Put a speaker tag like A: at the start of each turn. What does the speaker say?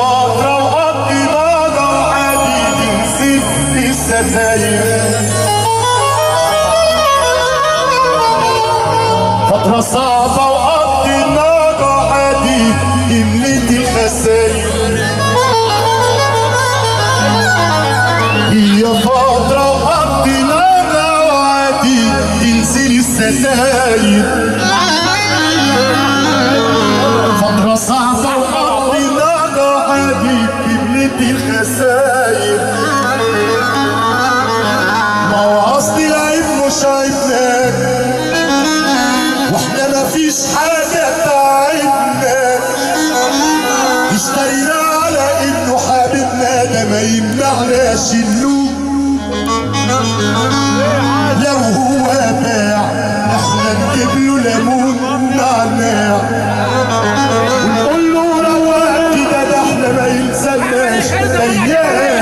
A: فترة وقضيناها وعادي نسيت الستاير. فترة صعبة وقضيناها عادي كملت الخساير. هي فترة وقضيناها وعادي تنسي الستاير. فترة صعبة وقضيناها عادي كملت الخساير. ما هو أصل العيب مش عيبناك واحنا مفيش حاجة تعبنا. اشترينا على انه حبيبنا ده ما يمنعناش اللوم. لو هو باع احنا نجيب له ليمون نعناع ونقول له روق كده ده احنا ما يلزمناش ايام.